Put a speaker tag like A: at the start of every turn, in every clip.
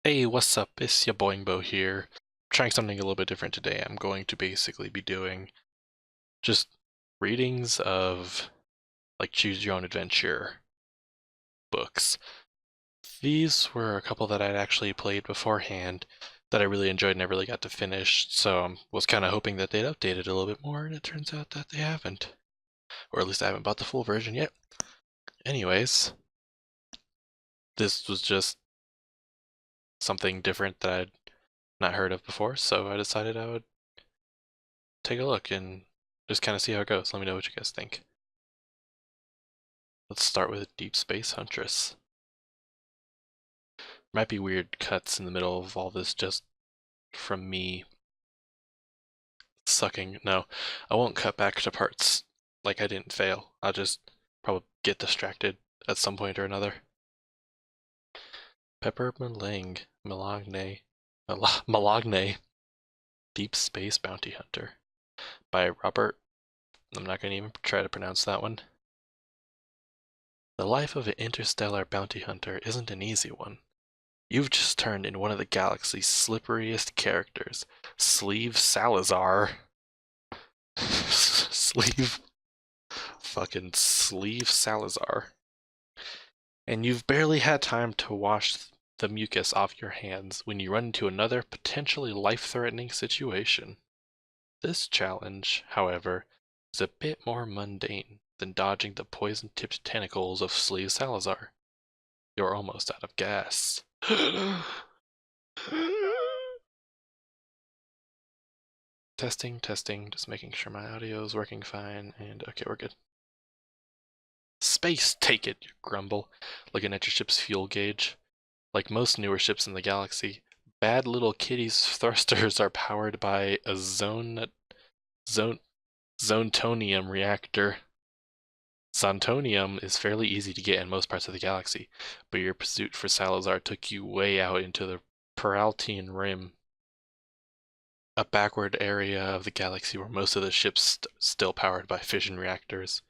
A: Hey, what's up? It's your Boingbo here. Trying something a little bit different today. I'm going to basically be doing just readings of like choose your own adventure books. These were a couple that I'd actually played beforehand that I really enjoyed and never really got to finish, so I was kind of hoping that they'd update it a little bit more, and it turns out that they haven't. Or at least I haven't bought the full version yet. Anyways, this was just something different that I'd not heard of before, so I decided I would take a look and just kind of see how it goes. Let me know what you guys think. Let's start with Deep Space Huntress. Might be weird cuts in the middle of all this just from me sucking. No, I won't cut back to parts like I didn't fail. I'll just probably get distracted at some point or another. Pepper Malagne, Deep Space Bounty Hunter by Robert. I'm not going to even try to pronounce that one. The life of an interstellar bounty hunter isn't an easy one. You've just turned into one of the galaxy's slipperiest characters, Sleeve Salazar. Fucking Sleeve Salazar. And you've barely had time to wash the mucus off your hands when you run into another potentially life-threatening situation. This challenge, however, is a bit more mundane than dodging the poison-tipped tentacles of Sleeve Salazar. You're almost out of gas. Testing, just making sure my audio is working fine, and okay, we're good. Space, take it, you grumble, looking at your ship's fuel gauge. Like most newer ships in the galaxy, Bad Little Kitty's thrusters are powered by a zontonium reactor. Zontonium is fairly easy to get in most parts of the galaxy, but your pursuit for Salazar took you way out into the Peraltian Rim, a backward area of the galaxy where most of the ships still powered by fission reactors.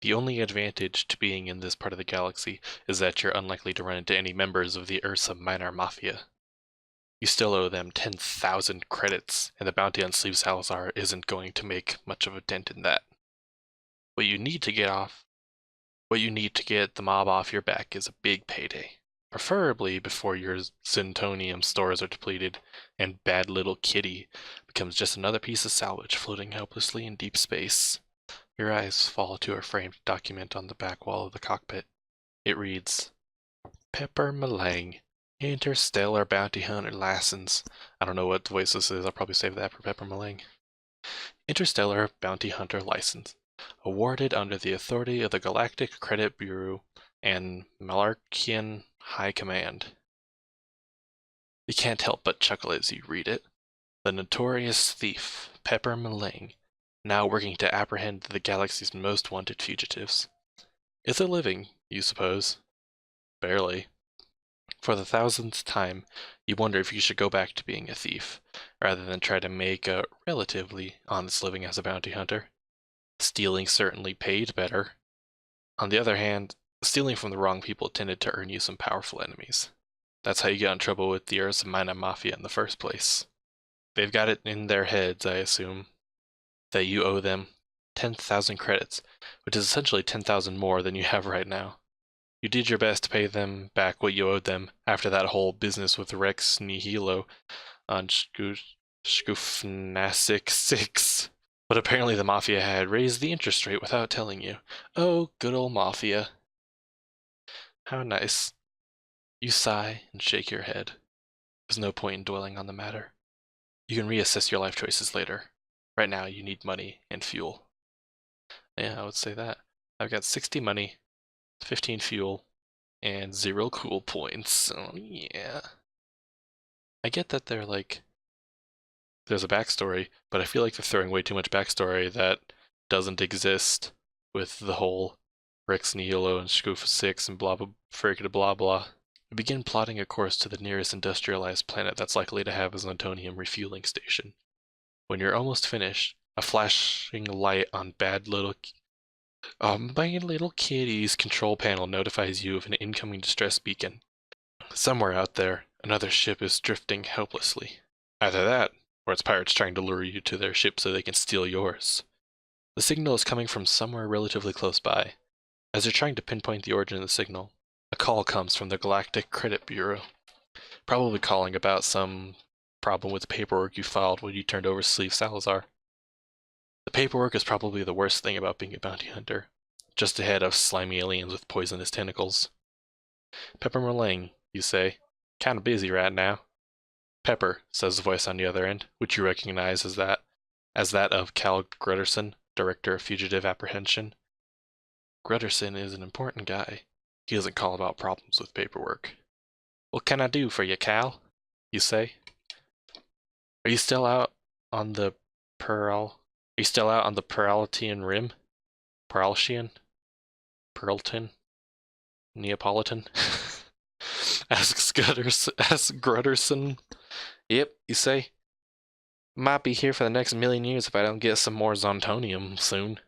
A: The only advantage to being in this part of the galaxy is that you're unlikely to run into any members of the Ursa Minor Mafia. You still owe them 10,000 credits, and the bounty on Sleeve Salazar isn't going to make much of a dent in that. What you need to get the mob off your back is a big payday. Preferably before your Zentonium stores are depleted, and Bad Little Kitty becomes just another piece of salvage floating helplessly in deep space. Your eyes fall to a framed document on the back wall of the cockpit. It reads, Pepper Malang, Interstellar Bounty Hunter License. I don't know what voice this is, I'll probably save that for Pepper Malang. Interstellar Bounty Hunter License. Awarded under the authority of the Galactic Credit Bureau and Malarkian High Command. You can't help but chuckle as you read it. The notorious thief, Pepper Malang, now working to apprehend the galaxy's most wanted fugitives. It's a living, you suppose. Barely. For the thousandth time, you wonder if you should go back to being a thief, rather than try to make a relatively honest living as a bounty hunter. Stealing certainly paid better. On the other hand, stealing from the wrong people tended to earn you some powerful enemies. That's how you got in trouble with the Ursa Minor Mafia in the first place. They've got it in their heads, I assume, that you owe them 10,000 credits, which is essentially 10,000 more than you have right now. You did your best to pay them back what you owed them after that whole business with Rex Nihilo on Skufnasik 6. But apparently the Mafia had raised the interest rate without telling you. Oh, good old Mafia. How nice. You sigh and shake your head. There's no point in dwelling on the matter. You can reassess your life choices later. Right now, you need money and fuel. Yeah, I would say that. I've got 60 money, 15 fuel, and 0 cool points. So, yeah. I get that they're like, there's a backstory, but I feel like they're throwing way too much backstory that doesn't exist with the whole Rex Nihilo and Skoofa 6 and blah blah friggin' blah blah. You begin plotting a course to the nearest industrialized planet that's likely to have a Zentonium refueling station. When you're almost finished, a flashing light on Bad Little Kitty's control panel notifies you of an incoming distress beacon. Somewhere out there, Another ship is drifting helplessly. Either that, or it's pirates trying to lure you to their ship so they can steal yours. The signal is coming from somewhere relatively close by. As you're trying to pinpoint the origin of the signal, a call comes from the Galactic Credit Bureau, probably calling about some problem with the paperwork you filed when you turned over Sleeve Salazar. The paperwork is probably the worst thing about being a bounty hunter, just ahead of slimy aliens with poisonous tentacles. Pepper Merlang, you say. Kinda busy right now. Pepper, says the voice on the other end, which you recognize as that of Cal Grutterson, Director of Fugitive Apprehension. Grutterson is an important guy. He doesn't call about problems with paperwork. What can I do for you, Cal? You say. Are you still out on the Peraltian Rim? Peraltian? Peralton? Neapolitan? asks Grutterson. Yep, you say. Might be here for the next million years if I don't get some more Zontonium soon.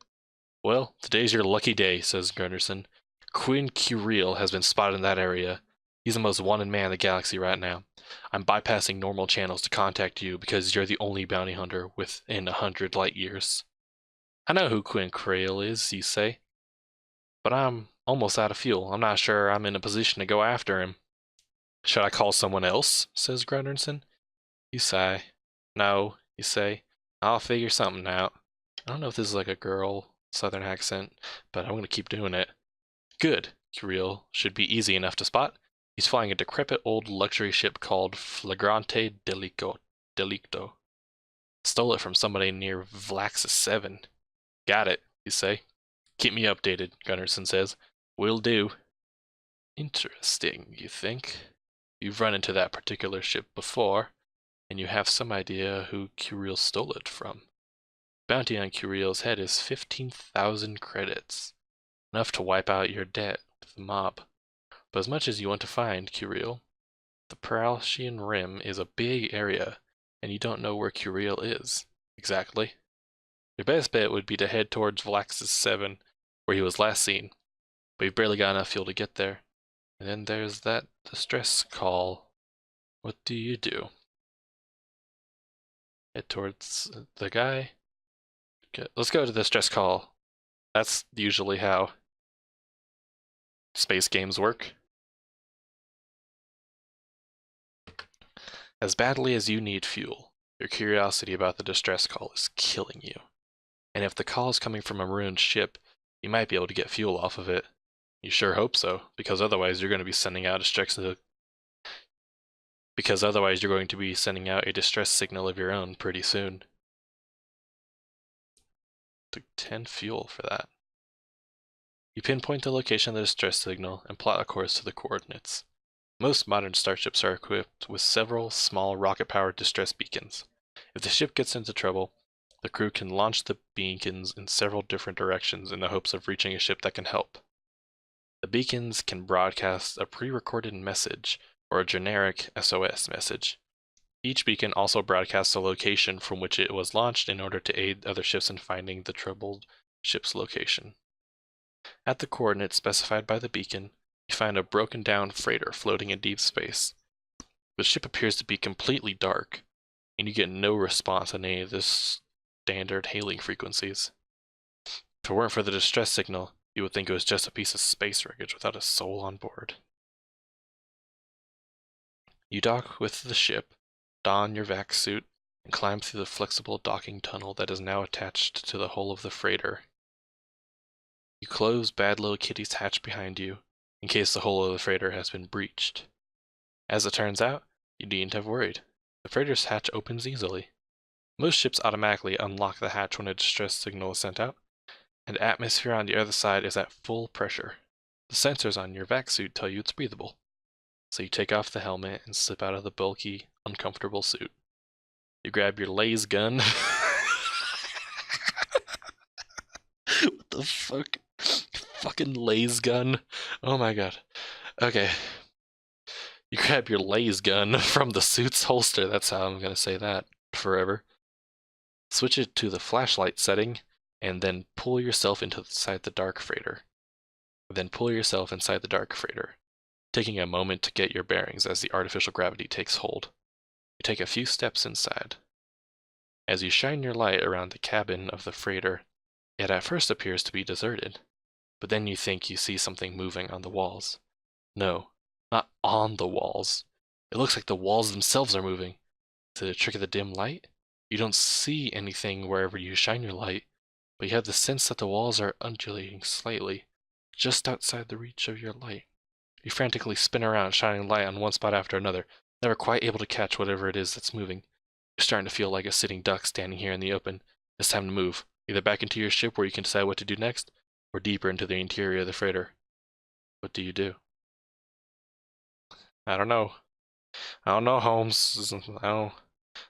A: Well, today's your lucky day, says Grutterson. Quinn Curiel has been spotted in that area. He's the most wanted man in the galaxy right now. I'm bypassing normal channels to contact you because you're the only bounty hunter within 100 light years. I know who Quinn Curiel is, you say. But I'm almost out of fuel. I'm not sure I'm in a position to go after him. Should I call someone else? Says Grutterson. You sigh. No, you say. I'll figure something out. I don't know if this is like a girl southern accent, but I'm going to keep doing it. Good. Curiel should be easy enough to spot. He's flying a decrepit old luxury ship called Flagrante Delicto. Stole it from somebody near Vlaxis 7. Got it, you say. Keep me updated, Gunnarsson says. Will do. Interesting, you think? You've run into that particular ship before, and you have some idea who Curiel stole it from. Bounty on Curiel's head is 15,000 credits, enough to wipe out your debt with the mob. But as much as you want to find Curiel, the Peraltian Rim is a big area, and you don't know where Curiel is exactly. Your best bet would be to head towards Vlaxis 7, where he was last seen, but you've barely got enough fuel to get there. And then there's that distress call. What do you do? Head towards the guy? Okay, let's go to the distress call. That's usually how space games work. As badly as you need fuel, your curiosity about the distress call is killing you. And if the call is coming from a ruined ship, you might be able to get fuel off of it. You sure hope so, because otherwise you're going to be sending out a distress signal of your own pretty soon. Took 10 fuel for that. You pinpoint the location of the distress signal and plot a course to the coordinates. Most modern starships are equipped with several small rocket-powered distress beacons. If the ship gets into trouble, the crew can launch the beacons in several different directions in the hopes of reaching a ship that can help. The beacons can broadcast a pre-recorded message or a generic SOS message. Each beacon also broadcasts a location from which it was launched in order to aid other ships in finding the troubled ship's location. At the coordinates specified by the beacon, you find a broken down freighter floating in deep space. The ship appears to be completely dark, and you get no response on any of the standard hailing frequencies. If it weren't for the distress signal, you would think it was just a piece of space wreckage without a soul on board. You dock with the ship, don your vac suit, and climb through the flexible docking tunnel that is now attached to the hull of the freighter. You close Bad Little Kitty's hatch behind you, in case the hull of the freighter has been breached. As it turns out, you needn't have worried. The freighter's hatch opens easily. Most ships automatically unlock the hatch when a distress signal is sent out, and atmosphere on the other side is at full pressure. The sensors on your vac suit tell you it's breathable. So you take off the helmet and slip out of the bulky, uncomfortable suit. You grab your laser gun. What the fuck? Fucking laser gun. Oh my god. Okay. You grab your laser gun from the suit's holster. That's how I'm gonna say that forever. Switch it to the flashlight setting, and then pull yourself inside the dark freighter. taking a moment to get your bearings as the artificial gravity takes hold. You take a few steps inside. As you shine your light around the cabin of the freighter, it at first appears to be deserted, but then you think you see something moving on the walls. No, not on the walls. It looks like the walls themselves are moving. Is it a trick of the dim light? You don't see anything wherever you shine your light, but you have the sense that the walls are undulating slightly, just outside the reach of your light. You frantically spin around, shining light on one spot after another, never quite able to catch whatever it is that's moving. You're starting to feel like a sitting duck standing here in the open. It's time to move, either back into your ship where you can decide what to do next, or deeper into the interior of the freighter. What do you do? I don't know. I don't know, Holmes. I don't.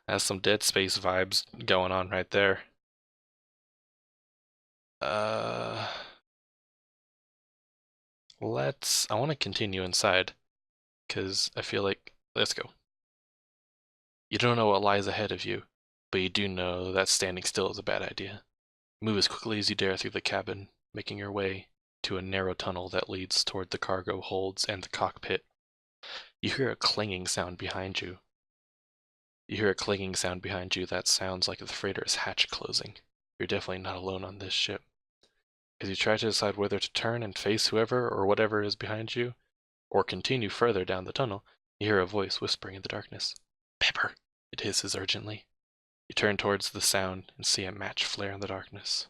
A: That's some Dead Space vibes going on right there. I want to continue inside, because I feel like, let's go. You don't know what lies ahead of you, but you do know that standing still is a bad idea. Move as quickly as you dare through the cabin, making your way to a narrow tunnel that leads toward the cargo holds and the cockpit. You hear a clanging sound behind you. That sounds like the freighter's hatch closing. You're definitely not alone on this ship. As you try to decide whether to turn and face whoever or whatever is behind you, or continue further down the tunnel, you hear a voice whispering in the darkness. "Pepper," it hisses urgently. You turn towards the sound and see a match flare in the darkness.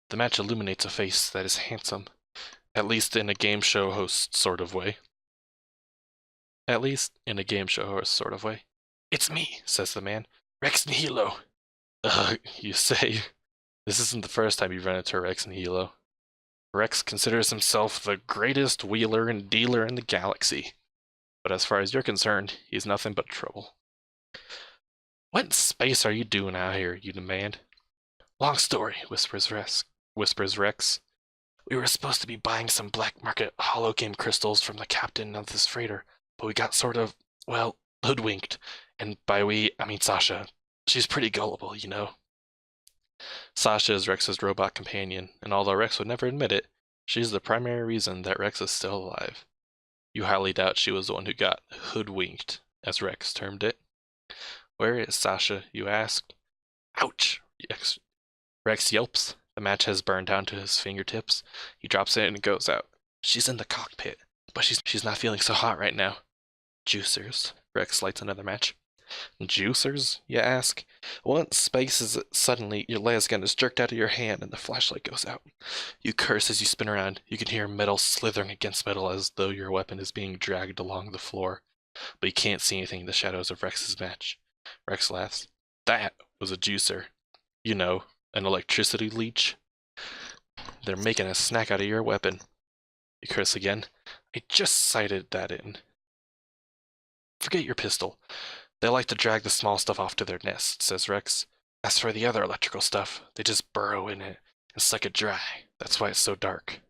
A: The match illuminates a face that is handsome, at least in a game show host sort of way. "It's me," says the man. "Rex Nihilo." You say. This isn't the first time you've run into Rex Nihilo. Rex considers himself the greatest wheeler and dealer in the galaxy. But as far as you're concerned, he's nothing but trouble. "What in space are you doing out here?" you demand. "Long story," whispers Rex. "We were supposed to be buying some black market hologame crystals from the captain of this freighter, but we got sort of, well, hoodwinked. And by we, I mean Sasha. She's pretty gullible, you know." Sasha is Rex's robot companion, and although Rex would never admit it, she's the primary reason that Rex is still alive. You highly doubt she was the one who got hoodwinked, as Rex termed it. "Where is Sasha?" you asked. "Ouch!" Rex yelps. The match has burned down to his fingertips. He drops it and it goes out. "She's in the cockpit, but she's not feeling so hot right now." "Juicers." Rex lights another match. "Juicers?" you ask. What space is it? Suddenly, your lasgun is jerked out of your hand and the flashlight goes out. You curse as you spin around. You can hear metal slithering against metal as though your weapon is being dragged along the floor. But you can't see anything in the shadows of Rex's match. Rex laughs. "That was a juicer. You know, an electricity leech. They're making a snack out of your weapon." You curse again. "I just sighted that in." "Forget your pistol. They like to drag the small stuff off to their nest," says Rex. "As for the other electrical stuff, they just burrow in it and suck it dry. That's why it's so dark."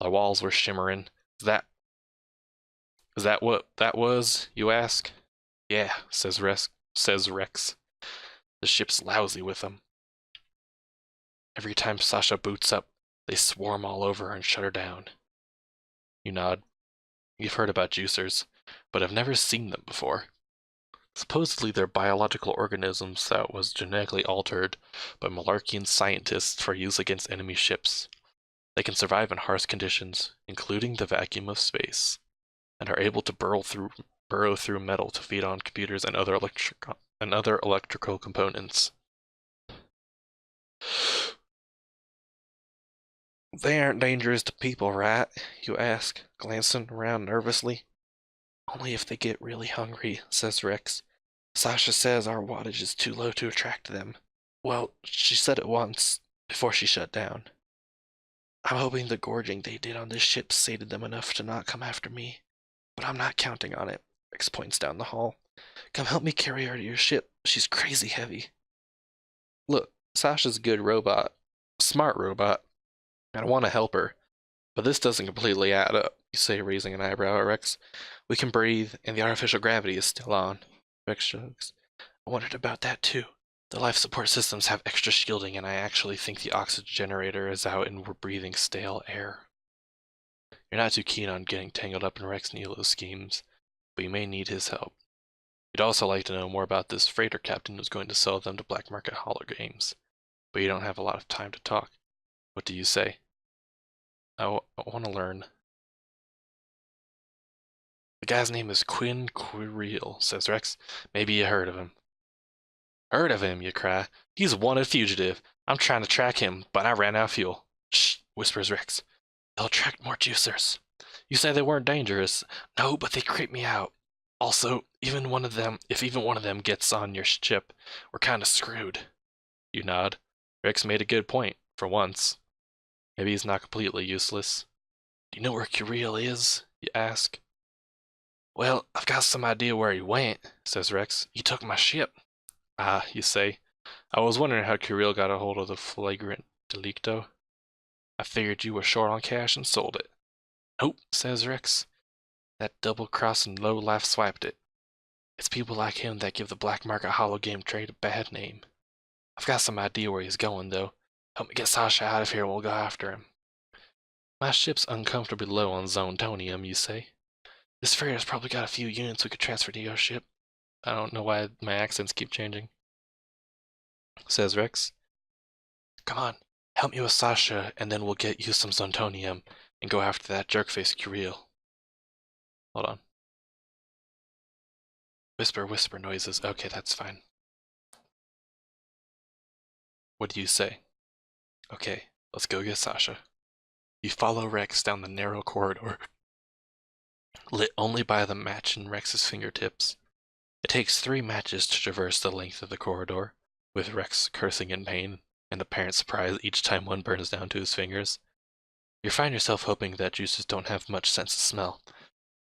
A: The walls were shimmering. Is that what that was, you ask? "Yeah," says Rex. "The ship's lousy with them. Every time Sasha boots up, they swarm all over her and shut her down." You nod. "You've heard about juicers, but I've never seen them before." Supposedly they're biological organisms that was genetically altered by Malarkian scientists for use against enemy ships. They can survive in harsh conditions, including the vacuum of space, and are able to burrow through metal to feed on computers and other electrical components. "They aren't dangerous to people, right?" you ask, glancing around nervously. "Only if they get really hungry," says Rex. "Sasha says our wattage is too low to attract them. Well, she said it once, before she shut down. I'm hoping the gorging they did on this ship sated them enough to not come after me. But I'm not counting on it." Rex points down the hall. "Come help me carry her to your ship. She's crazy heavy." Look, Sasha's a good robot. Smart robot. And I want to help her. But this doesn't completely add up, you say, raising an eyebrow at Rex. "We can breathe, and the artificial gravity is still on." Rex shrugs. "I wondered about that too. The life support systems have extra shielding, and I actually think the oxygen generator is out and we're breathing stale air." You're not too keen on getting tangled up in Rex Nilo's schemes, but you may need his help. You'd also like to know more about this freighter captain who's going to sell them to Black Market Hollow Games, but you don't have a lot of time to talk. What do you say? I want to learn. The guy's name is Quinn Quirrell, says Rex. Maybe you heard of him. Heard of him, you cry. He's a wanted fugitive. I'm trying to track him, but I ran out of fuel. Shh, whispers Rex. They'll attract more juicers. You say they weren't dangerous. No, but they creep me out. Also, if even one of them gets on your ship, we're kinda screwed. You nod. Rex made a good point, for once. Maybe he's not completely useless. Do you know where Curiel is? You ask. Well, I've got some idea where he went, says Rex. He took my ship. Ah, you say. I was wondering how Curiel got a hold of the flagrant delicto. I figured you were short on cash and sold it. Nope, says Rex. That double-crossing low-life swiped it. It's people like him that give the black market hollow game trade a bad name. I've got some idea where he's going, though. Help me get Sasha out of here and we'll go after him. My ship's uncomfortably low on Zontonium, you say. This freighter's probably got a few units we could transfer to your ship. I don't know why my accents keep changing. Says Rex. Come on, help me with Sasha, and then we'll get you some Zontonium and go after that jerkface Curiel. Hold on. Whisper, whisper noises. Okay, that's fine. What do you say? Okay, let's go get Sasha. You follow Rex down the narrow corridor, lit only by the match in Rex's fingertips. It takes 3 matches to traverse the length of the corridor, with Rex cursing in pain and apparent surprise each time one burns down to his fingers. You find yourself hoping that juices don't have much sense of smell,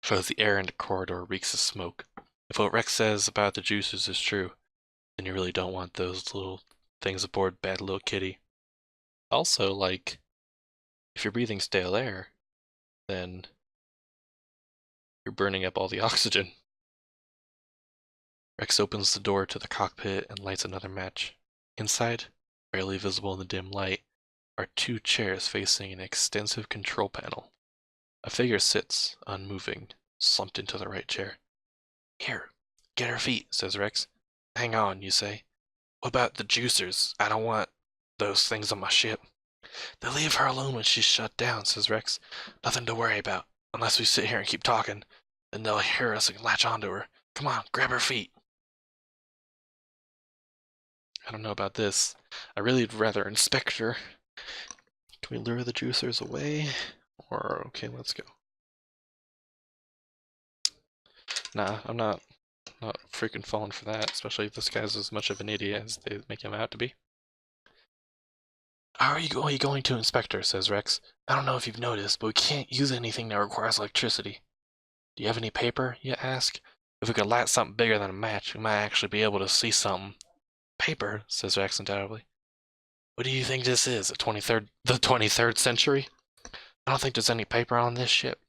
A: for the air in the corridor reeks of smoke. If what Rex says about the juices is true, then you really don't want those little things aboard Bad Little Kitty. Also, like, if you're breathing stale air, then you're burning up all the oxygen. Rex opens the door to the cockpit and lights another match. Inside, barely visible in the dim light, are 2 chairs facing an extensive control panel. A figure sits, unmoving, slumped into the right chair. Here, get her feet, says Rex. Hang on, you say. What about the juicers? I don't want those things on my ship. They'll leave her alone when she's shut down, says Rex. Nothing to worry about, unless we sit here and keep talking. Then they'll hear us and latch onto her. Come on, grab her feet. I don't know about this. I really'd rather inspect her. Can we lure the juicers away? Or, okay, let's go. Nah, I'm not freaking falling for that, especially if this guy's as much of an idiot as they make him out to be. How are you going to inspect her, says Rex. I don't know if you've noticed, but we can't use anything that requires electricity. Do you have any paper, you ask? If we could light something bigger than a match, we might actually be able to see something. Paper, says Rex undoubtedly. What do you think this is, the 23rd century? I don't think there's any paper on this ship.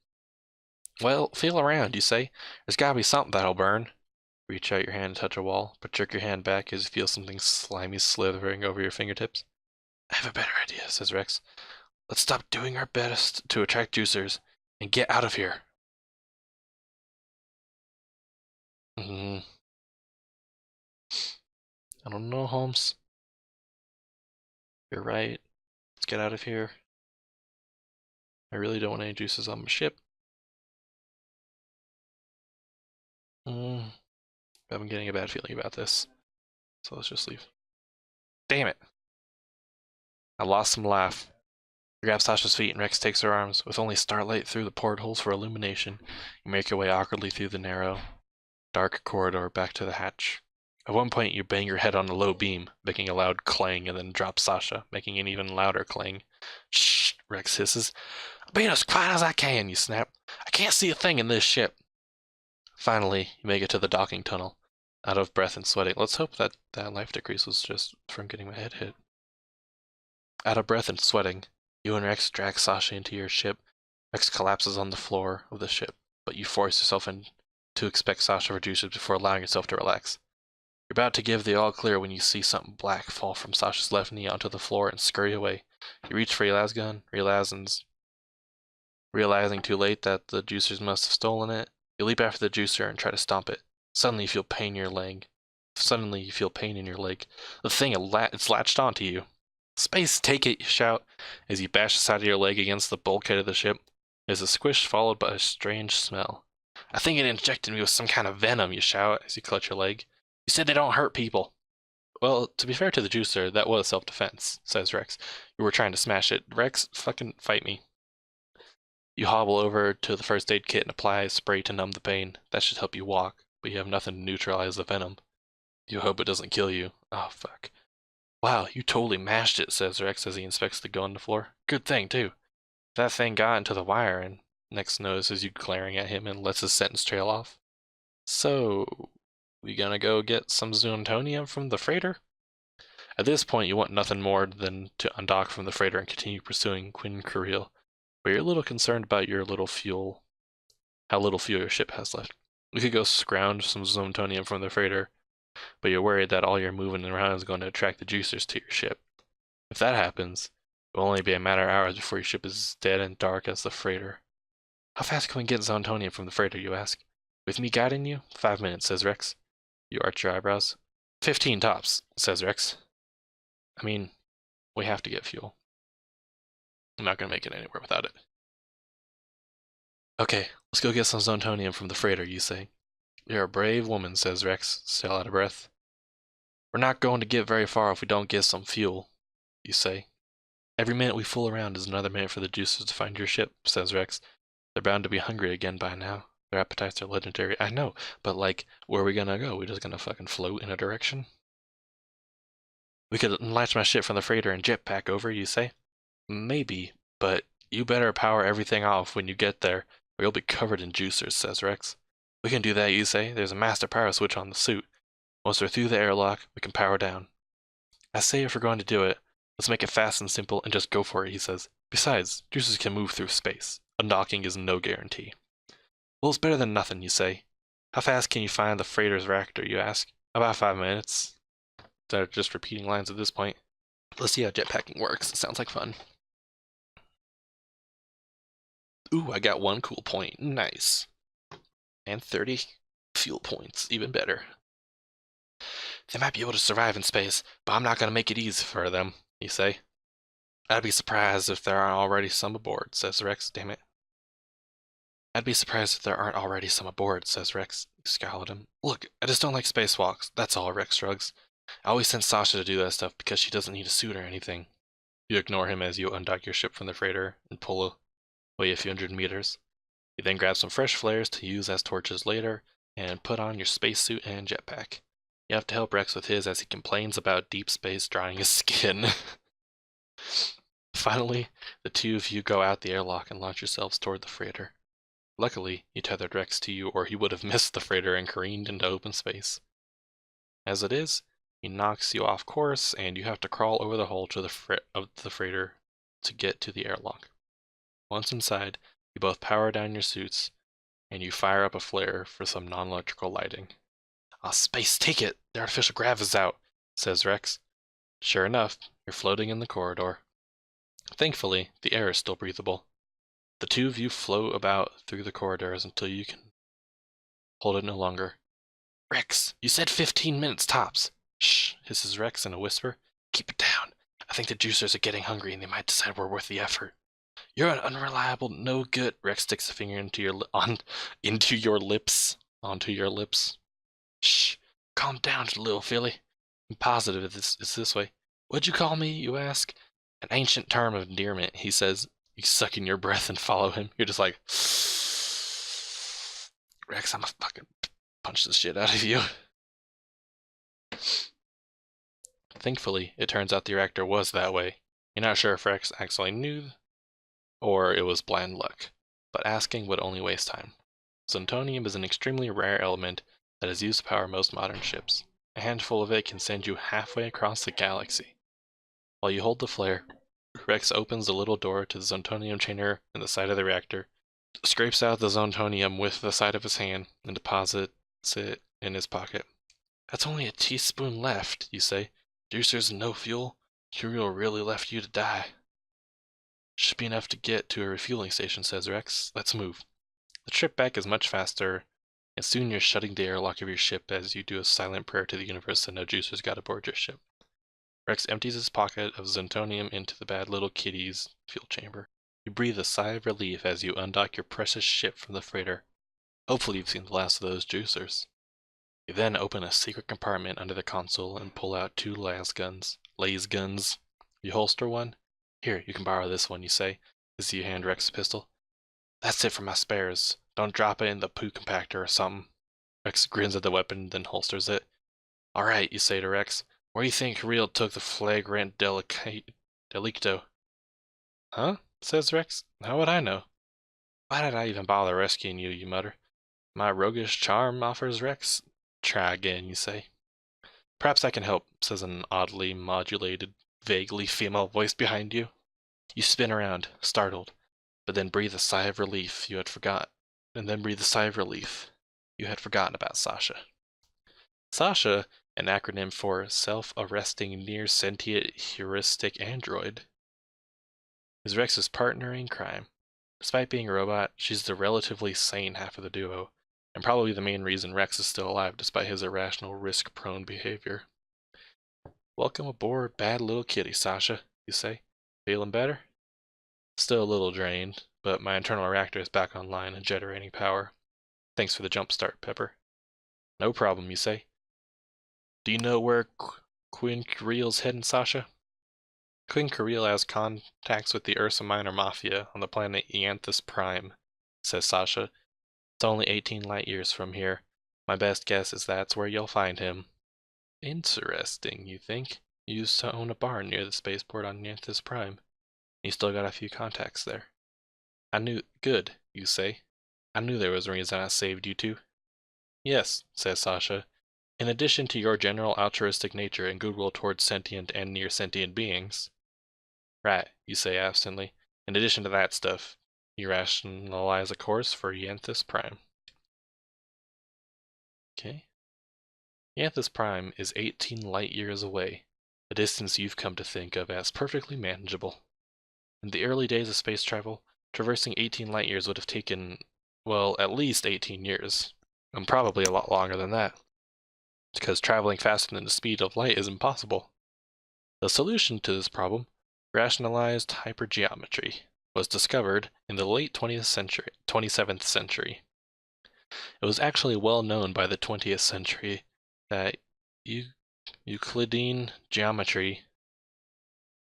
A: Well, feel around, you say. There's gotta be something that'll burn. Reach out your hand and touch a wall, but jerk your hand back as you feel something slimy slithering over your fingertips. I have a better idea, says Rex. Let's stop doing our best to attract juicers and get out of here. I don't know, Holmes. You're right. Let's get out of here. I really don't want any juices on my ship. I'm getting a bad feeling about this. So let's just leave. Damn it. I lost some life. You grab Sasha's feet and Rex takes her arms. With only starlight through the portholes for illumination, you make your way awkwardly through the narrow, dark corridor back to the hatch. At one point, you bang your head on a low beam, making a loud clang, and then drop Sasha, making an even louder clang. Shh, Rex hisses. I'm being as quiet as I can, you snap. I can't see a thing in this ship. Finally, you make it to the docking tunnel, out of breath and sweating. Let's hope that that life decrease was just from getting my head hit. Out of breath and sweating, you and Rex drag Sasha into your ship. Rex collapses on the floor of the ship, but you force yourself in to expect Sasha reduces before allowing yourself to relax. You're about to give the all clear when you see something black fall from Sasha's left knee onto the floor and scurry away. You reach for Elaz's gun, Elaz's Realizing too late that the juicers must have stolen it, you leap after the juicer and try to stomp it. Suddenly you feel pain in your leg. The thing, it's latched onto you. Space, take it, you shout, as you bash the side of your leg against the bulkhead of the ship. There's a squish followed by a strange smell. I think it injected me with some kind of venom, you shout as you clutch your leg. You said they don't hurt people. Well, to be fair to the juicer, that was self-defense, says Rex. You were trying to smash it. Rex, fucking fight me. You hobble over to the first aid kit and apply a spray to numb the pain. That should help you walk, but you have nothing to neutralize the venom. You hope it doesn't kill you. Oh, fuck. Wow, you totally mashed it, says Rex as he inspects the gun on the floor. Good thing, too. That thing got into the wire, and Nex notices you glaring at him and lets his sentence trail off. So, we gonna go get some Zoontonium from the freighter? At this point, you want nothing more than to undock from the freighter and continue pursuing Quinn Careel, but you're a little concerned about how little fuel your ship has left. We could go scrounge some Zoontonium from the freighter, but you're worried that all your moving around is going to attract the juicers to your ship. If that happens, it will only be a matter of hours before your ship is as dead and dark as the freighter. How fast can we get Zoontonium from the freighter, you ask? With me guiding you? 5 minutes, says Rex. You arch your eyebrows. 15 tops, says Rex. I mean, we have to get fuel. I'm not going to make it anywhere without it. Okay, let's go get some Zoontonium from the freighter, you say. You're a brave woman, says Rex, still out of breath. We're not going to get very far if we don't get some fuel, you say. Every minute we fool around is another minute for the juicers to find your ship, says Rex. They're bound to be hungry again by now. Their appetites are legendary. I know, but like, where are we gonna go? We just gonna fucking float in a direction? We could latch my ship from the freighter and jetpack over, you say? Maybe, but you better power everything off when you get there, or you'll be covered in juicers, says Rex. We can do that, you say. There's a master power switch on the suit. Once we're through the airlock, we can power down. I say if we're going to do it, let's make it fast and simple and just go for it, he says. Besides, juicers can move through space. Undocking is no guarantee. Well, it's better than nothing, you say. How fast can you find the freighter's reactor, you ask? About 5 minutes. They're just repeating lines at this point. Let's see how jetpacking works. It sounds like fun. Ooh, I got 1 cool point. Nice. And 30 fuel points. Even better. They might be able to survive in space, but I'm not going to make it easy for them, you say. I'd be surprised if there aren't already some aboard, says Rex. Damn it. I'd be surprised if there aren't already some aboard, says Rex. You scowl at him. Look, I just don't like spacewalks. That's all, Rex shrugs. I always send Sasha to do that stuff because she doesn't need a suit or anything. You ignore him as you undock your ship from the freighter and pull away a few hundred meters. You then grab some fresh flares to use as torches later and put on your spacesuit and jetpack. You have to help Rex with his as he complains about deep space drying his skin. Finally, the two of you go out the airlock and launch yourselves toward the freighter. Luckily, you tethered Rex to you or he would have missed the freighter and careened into open space. As it is, he knocks you off course and you have to crawl over the hull to of the freighter to get to the airlock. Once inside, you both power down your suits and you fire up a flare for some non-electrical lighting. Ah, space, take it! The artificial grav is out, says Rex. Sure enough, you're floating in the corridor. Thankfully, the air is still breathable. The two of you float about through the corridors until you can hold it no longer. Rex, you said 15 minutes tops. Shh, hisses Rex in a whisper. Keep it down. I think the juicers are getting hungry and they might decide we're worth the effort. You're an unreliable, no good. Rex sticks a finger onto your lips. Shh, calm down, little filly. I'm positive it's this way. What'd you call me, you ask? An ancient term of endearment, he says. You suck in your breath and follow him. You're just like, Rex, I'm gonna fucking punch the shit out of you. Thankfully, it turns out the reactor was that way. You're not sure if Rex actually knew or it was blind luck, but asking would only waste time. Zoontonium is an extremely rare element that is used to power most modern ships. A handful of it can send you halfway across the galaxy. While you hold the flare, Rex opens the little door to the Zoontonium chamber in the side of the reactor, scrapes out the Zoontonium with the side of his hand, and deposits it in his pocket. That's only a teaspoon left, you say. Juicers and no fuel? Curiel really left you to die. Should be enough to get to a refueling station, says Rex. Let's move. The trip back is much faster, and soon you're shutting the airlock of your ship as you do a silent prayer to the universe that no juicers got aboard your ship. Rex empties his pocket of Zentonium into the bad little kitty's fuel chamber. You breathe a sigh of relief as you undock your precious ship from the freighter. Hopefully you've seen the last of those juicers. You then open a secret compartment under the console and pull out two las guns. You holster one. Here, you can borrow this one, you say, as you hand Rex a pistol. That's it for my spares. Don't drop it in the poo compactor or something. Rex grins at the weapon, then holsters it. Alright, you say to Rex. Where do you think Real took the flagrant delicto? Huh? Says Rex. How would I know? Why did I even bother rescuing you, you mutter. My roguish charm, offers Rex. Try again, you say. Perhaps I can help, says an oddly modulated, vaguely female voice behind you. You spin around, startled, but then breathe a sigh of relief you had forgotten. You had forgotten about Sasha. Sasha, an acronym for Self-Arresting Near-Sentient Heuristic Android, is Rex's partner in crime. Despite being a robot, she's the relatively sane half of the duo, and probably the main reason Rex is still alive despite his irrational, risk-prone behavior. Welcome aboard, bad little kitty, Sasha, you say. Feeling better? Still a little drained, but my internal reactor is back online and generating power. Thanks for the jump start, Pepper. No problem, you say. Do you know where Quinn Careel's heading, Sasha? Quinn Careel has contacts with the Ursa Minor Mafia on the planet Ianthus Prime, says Sasha. It's only 18 light years from here. My best guess is that's where you'll find him. Interesting, you think? You used to own a bar near the spaceport on Ianthus Prime. You still got a few contacts there. Good, you say. I knew there was a reason I saved you two. Yes, says Sasha. In addition to your general altruistic nature and goodwill towards sentient and near-sentient beings. Right, you say absently. In addition to that stuff, you rationalize a course for Ianthus Prime. Okay. Ianthus Prime is 18 light years away, a distance you've come to think of as perfectly manageable. In the early days of space travel, traversing 18 light years would have taken, well, at least 18 years, and probably a lot longer than that, because traveling faster than the speed of light is impossible. The solution to this problem, rationalized hypergeometry, was discovered in the late 27th century. It was actually well known by the 20th century that Euclidean geometry,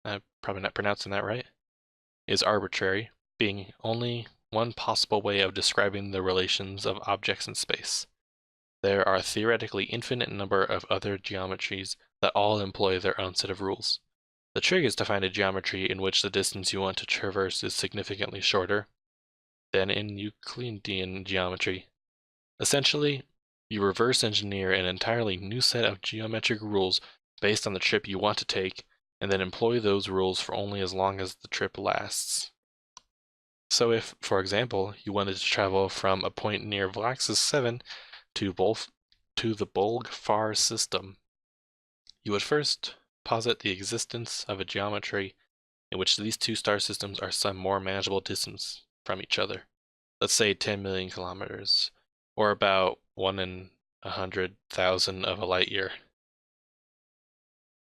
A: I'm probably not pronouncing that right, is arbitrary, being only one possible way of describing the relations of objects in space. There are theoretically infinite number of other geometries that all employ their own set of rules. The trick is to find a geometry in which the distance you want to traverse is significantly shorter than in Euclidean geometry. Essentially, you reverse engineer an entirely new set of geometric rules based on the trip you want to take, and then employ those rules for only as long as the trip lasts. So if, for example, you wanted to travel from a point near Vlaxis 7 to the Bolg-Far system, you would first posit the existence of a geometry in which these two star systems are some more manageable distance from each other. Let's say 10 million kilometers, or about 1 in 100,000 of a light year.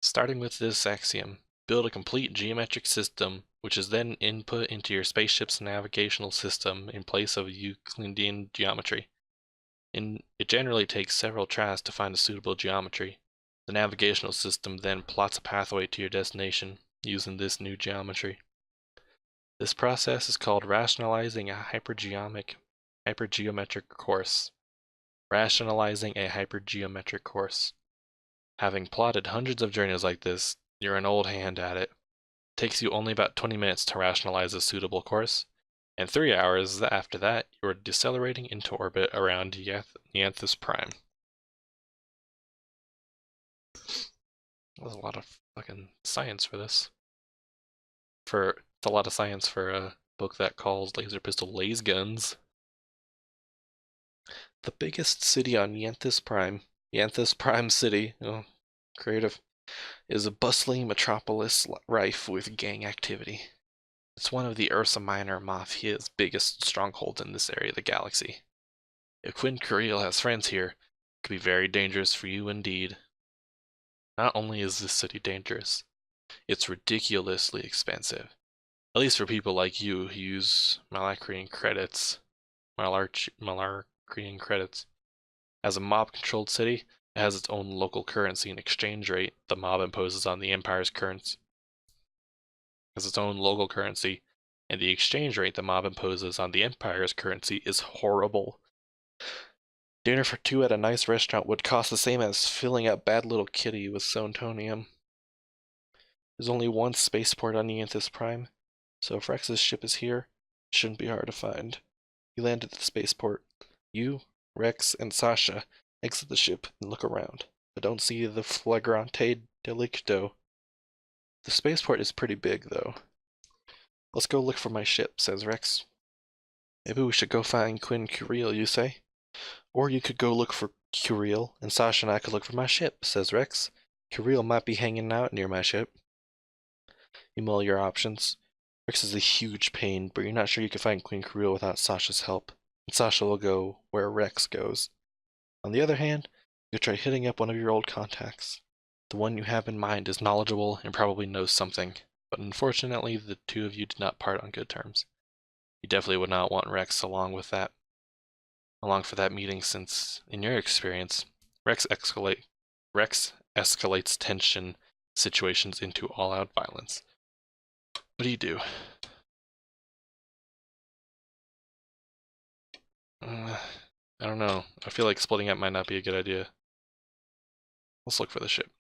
A: Starting with this axiom, build a complete geometric system which is then input into your spaceship's navigational system in place of Euclidean geometry. It generally takes several tries to find a suitable geometry. The navigational system then plots a pathway to your destination using this new geometry. This process is called rationalizing a hypergeometric course. Having plotted hundreds of journeys like this, you're an old hand at it. It takes you only about 20 minutes to rationalize a suitable course, and 3 hours after that, you're decelerating into orbit around Ianthus Prime. There's a lot of fucking science for this. It's a lot of science for a book that calls laser pistol laser guns. The biggest city on Ianthus Prime City, creative, is a bustling metropolis rife with gang activity. It's one of the Ursa Minor Mafia's biggest strongholds in this area of the galaxy. If Quinn Kuriel has friends here, it could be very dangerous for you indeed. Not only is this city dangerous, it's ridiculously expensive. At least for people like you who use Malacrian credits. Malacrian credits. As a mob-controlled city, it has its own local currency and exchange rate the mob imposes on the Empire's currency. Has its own local currency, and the exchange rate the mob imposes on the Empire's currency is horrible. Dinner for two at a nice restaurant would cost the same as filling up Bad Little Kitty with Sontonium. There's only one spaceport on Eanthus Prime, so if Rex's ship is here, it shouldn't be hard to find. You land at the spaceport. You, Rex, and Sasha exit the ship and look around, but don't see the flagrante delicto. The spaceport is pretty big, though. Let's go look for my ship, says Rex. Maybe we should go find Quinn Kuriel, you say? Or you could go look for Kuriel, and Sasha and I could look for my ship, says Rex. Kuriel might be hanging out near my ship. You mull your options. Rex is a huge pain, but you're not sure you can find Queen Kuriel without Sasha's help, and Sasha will go where Rex goes. On the other hand, you could try hitting up one of your old contacts. The one you have in mind is knowledgeable and probably knows something, but unfortunately the two of you did not part on good terms. You definitely would not want Rex along for that meeting since, in your experience, Rex escalates tension situations into all-out violence. What do you do? I don't know. I feel like splitting up might not be a good idea. Let's look for the ship.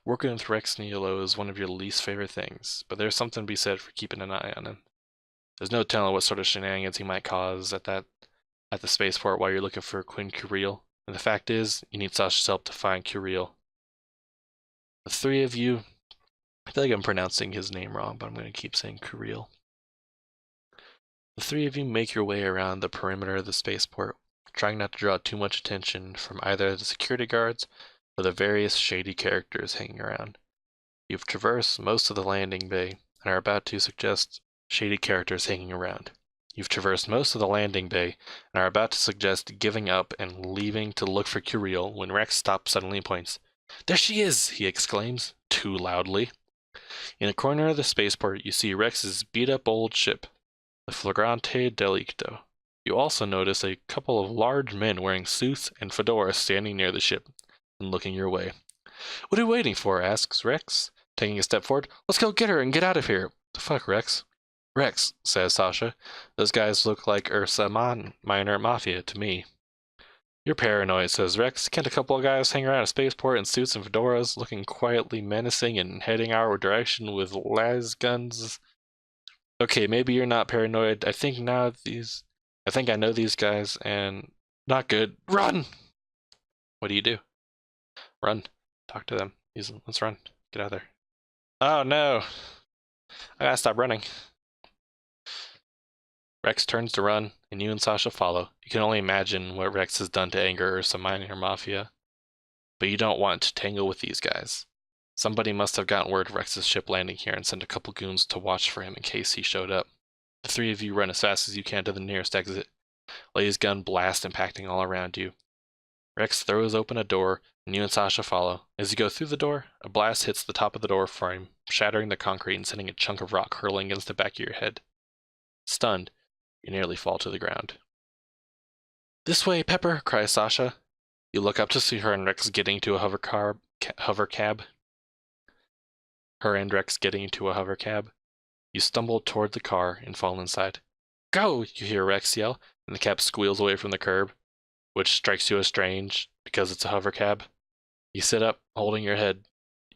A: Working with Rex Niolo is one of your least favorite things, but there's something to be said for keeping an eye on him. There's no telling what sort of shenanigans he might cause at the spaceport while you're looking for Quinn Kuriel, and the fact is, you need Sasha's help to find Kuriel. The three of you, I feel like I'm pronouncing his name wrong, but I'm going to keep saying Kuriel. The three of you make your way around the perimeter of the spaceport, trying not to draw too much attention from either the security guards or the various shady characters hanging around. You've traversed most of the landing bay and are about to suggest shady characters hanging around. You've traversed most of the landing bay and are about to suggest giving up and leaving to look for Kuriel when Rex stops suddenly and points. There she is, he exclaims, too loudly. In a corner of the spaceport, you see Rex's beat-up old ship, the Flagrante Delicto. You also notice a couple of large men wearing suits and fedoras standing near the ship and looking your way. What are you waiting for? Asks Rex, taking a step forward. Let's go get her and get out of here. The fuck, Rex? Rex, says Sasha. Those guys look like Ursa Minor Mafia to me. You're paranoid, says Rex. Can't a couple of guys hang around a spaceport in suits and fedoras, looking quietly menacing and heading our direction with las guns? Okay, maybe you're not paranoid. I think I know these guys, and not good. Run! What do you do? Run. Talk to them. Let's run. Get out of there. Oh no! I gotta stop running. Rex turns to run, and you and Sasha follow. You can only imagine what Rex has done to anger Ursa Minor Mafia. But you don't want to tangle with these guys. Somebody must have gotten word of Rex's ship landing here and sent a couple goons to watch for him in case he showed up. The three of you run as fast as you can to the nearest exit. Lay's gun blasts impacting all around you. Rex throws open a door, and you and Sasha follow. As you go through the door, a blast hits the top of the door frame, shattering the concrete and sending a chunk of rock hurtling against the back of your head. Stunned, you nearly fall to the ground. This way, Pepper, cries Sasha. You look up to see her and Rex getting into a hover cab. You stumble toward the car and fall inside. Go! You hear Rex yell, and the cab squeals away from the curb, which strikes you as strange because it's a hover cab. You sit up, holding your head.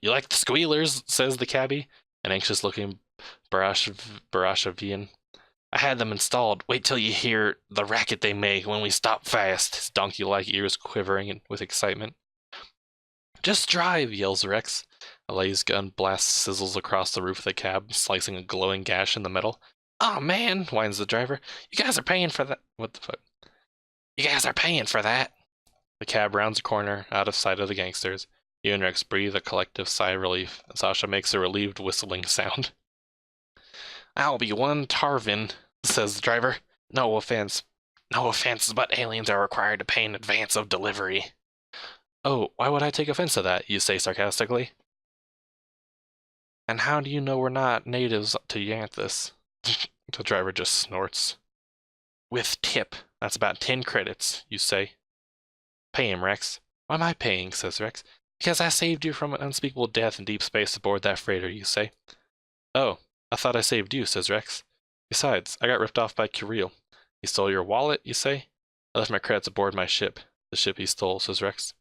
A: You like the squealers, says the cabbie, an anxious-looking Barashavian. I had them installed. Wait till you hear the racket they make when we stop fast, his donkey-like ears quivering with excitement. Just drive, yells Rex. A laser gun blast sizzles across the roof of the cab, slicing a glowing gash in the metal. Aw, man, whines the driver. You guys are paying for that. What the fuck? You guys are paying for that. The cab rounds a corner, out of sight of the gangsters. You and Rex breathe a collective sigh of relief, and Sasha makes a relieved whistling sound. I'll be one Tarvin, says the driver. No offense. No offense, but aliens are required to pay in advance of delivery. Oh, why would I take offense to that? You say sarcastically. And how do you know we're not natives to Yanthus? The driver just snorts. With tip. That's about 10 credits, you say. Pay him, Rex. Why am I paying, says Rex. Because I saved you from an unspeakable death in deep space aboard that freighter, you say. Oh, I thought I saved you, says Rex. Besides, I got ripped off by Kirill. He stole your wallet, you say? I left my credits aboard my ship. The ship he stole, says Rex.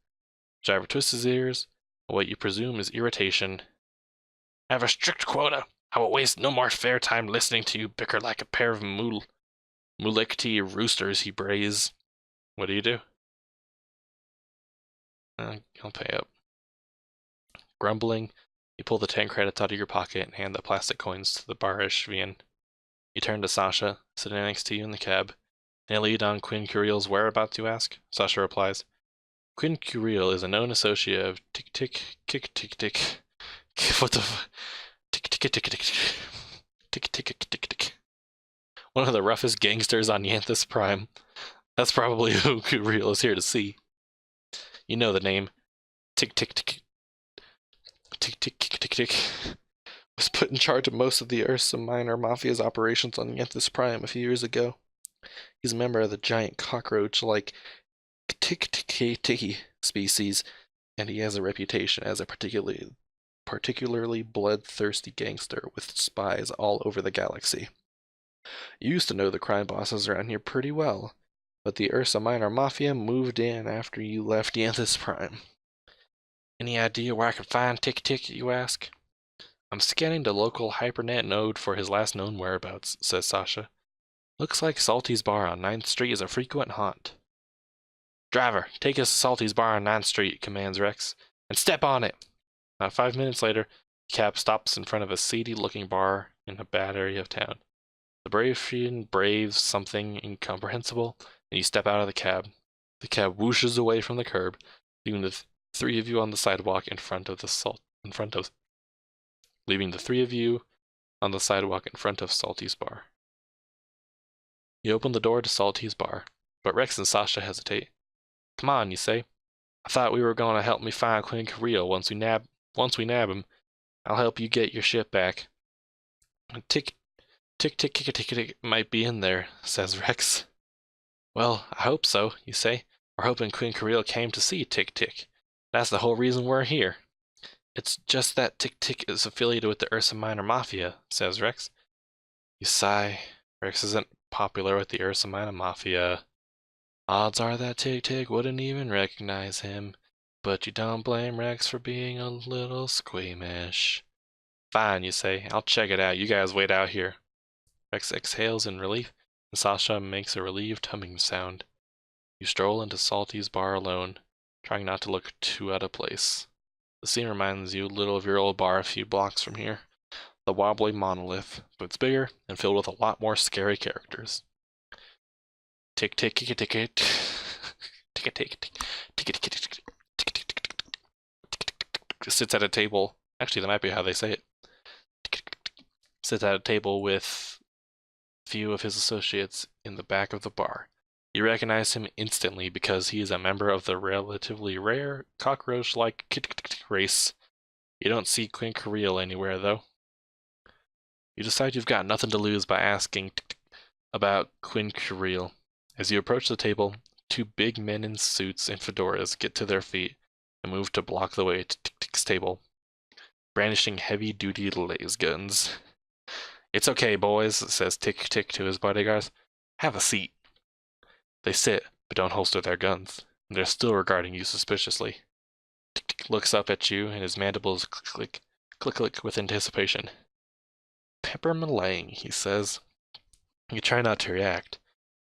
A: Driver twists his ears. What you presume is irritation. I have a strict quota. I will waste no more fair time listening to you bicker like a pair of mulickety roosters, he brays. What do? I'll pay up. Grumbling, you pull the 10 credits out of your pocket and hand the plastic coins to the Barishvian. You turn to Sasha, sitting next to you in the cab. Can I lead on Quinn Curill's whereabouts, you ask? Sasha replies. Quinn Curill is a known associate of Tick Tick Kick Tick Tick. What the f- Tick Tick Tick Tick Tick Tick Tick Tick Tick. One of the roughest gangsters on Yanthus Prime. That's probably who Curill is here to see. You know the name. Tick Tick Tick Tick Tick Tick Tick Tick. Was put in charge of most of the Ursa Minor Mafia's operations on Yanthus Prime a few years ago. He's a member of the giant cockroach-like Tick-Ticky species, and he has a reputation as a particularly bloodthirsty gangster with spies all over the galaxy. You used to know the crime bosses around here pretty well, but the Ursa Minor Mafia moved in after you left Yanthus Prime. Any idea where I can find Tick-Tick, you ask? I'm scanning the local HyperNet node for his last known whereabouts, says Sasha. Looks like Salty's Bar on 9th Street is a frequent haunt. Driver, take us to Salty's Bar on 9th Street, commands Rex, and step on it. About 5 minutes later, the cab stops in front of a seedy-looking bar in a bad area of town. The Bravian braves something incomprehensible, and you step out of the cab. The cab whooshes away from the curb, leaving the three of you on the sidewalk leaving the three of you on the sidewalk in front of Salty's Bar. You open the door to Salty's Bar, but Rex and Sasha hesitate. Come on, you say. I thought we were going to help me find Quinn Curill once we nab him. I'll help you get your ship back. Tick, tick, tick, tick, tick, tick might be in there, says Rex. Well, I hope so, you say. We're hoping Quinn Curill came to see Tick Tick. That's the whole reason we're here. It's just that Tick Tick is affiliated with the Ursa Minor Mafia, says Rex. You sigh. Rex isn't popular with the Ursa Minor Mafia. Odds are that Tick Tick wouldn't even recognize him, but you don't blame Rex for being a little squeamish. Fine, you say. I'll check it out. You guys wait out here. Rex exhales in relief, and Sasha makes a relieved humming sound. You stroll into Salty's Bar alone, trying not to look too out of place. The scene reminds you a little of your old bar a few blocks from here. The wobbly monolith, but it's bigger and filled with a lot more scary characters. Tick tick tick tick tick tick tick tick tick tick sits at a table. Actually, that might be how they say it. Sits at a table with a few of his associates in the back of the bar. You recognize him instantly because he is a member of the relatively rare cockroach-like race. You don't see Quinn Curill anywhere, though. You decide you've got nothing to lose by asking about Quinn Curill. As you approach the table, two big men in suits and fedoras get to their feet and move to block the way to Tick Tick's table, brandishing heavy-duty laser guns. It's okay, boys, says Tick Tick to his bodyguards. Have a seat. They sit, but don't holster their guns, and they're still regarding you suspiciously. Tick Tick looks up at you, and his mandibles click, click, click with anticipation. Pepper Malang, he says. You try not to react.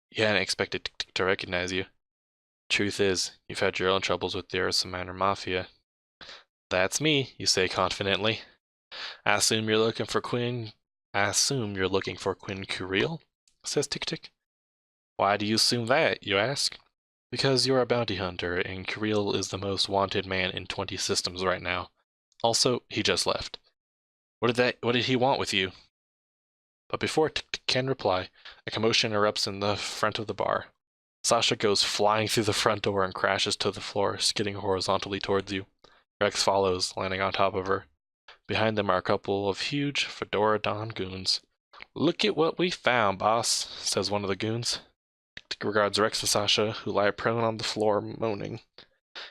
A: You hadn't expected Tick Tick to recognize you. Truth is, you've had your own troubles with the Ursa Minor Mafia. That's me, you say confidently. I assume you're looking for Quinn Curill, says Tick Tick. Why do you assume that, you ask? Because you're a bounty hunter, and Curill is the most wanted man in 20 systems right now. Also, he just left. What did he want with you? But before Tick Tick can reply, a commotion erupts in the front of the bar. Sasha goes flying through the front door and crashes to the floor, skidding horizontally towards you. Rex follows, landing on top of her. Behind them are a couple of huge fedora Don goons. "Look at what we found, boss," says one of the goons. Tick Tick regards Rex and Sasha, who lie prone on the floor, moaning.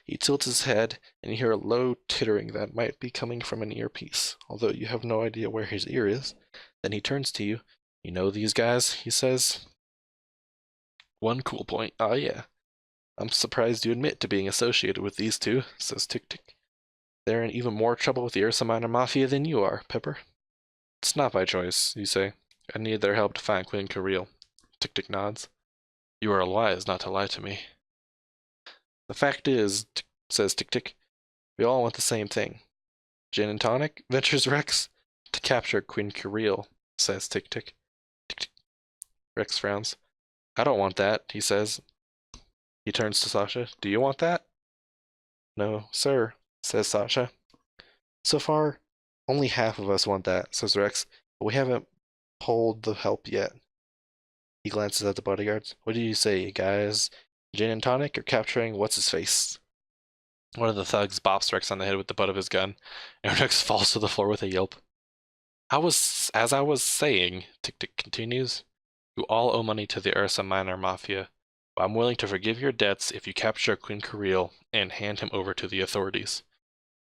A: He tilts his head, and you hear a low tittering that might be coming from an earpiece, although you have no idea where his ear is. Then he turns to you. "You know these guys?" he says. "One cool point. Ah, yeah. I'm surprised you admit to being associated with these two," says Tick Tick. "They're in even more trouble with the Ursa Minor Mafia than you are, Pepper." "It's not by choice," you say. "I need their help to find Quinn Carril." Tick Tick nods. "You are wise not to lie to me." "The fact is," says Tick Tick, "we all want the same thing." "Gin and tonic?" ventures Rex. "To capture Quinn Carril," says Tick Tick. Tick Tick. Rex frowns. "I don't want that," he says. He turns to Sasha. "Do you want that?" "No, sir," says Sasha. "So far, only half of us want that," says Rex, "but we haven't pulled the help yet." He glances at the bodyguards. "What do you say, guys? Gin and tonic or capturing what's-his-face?" One of the thugs bops Rex on the head with the butt of his gun, and Rex falls to the floor with a yelp. As I was saying," Tick Tick continues, "you all owe money to the Ursa Minor Mafia, but I'm willing to forgive your debts if you capture Quinn Carril and hand him over to the authorities."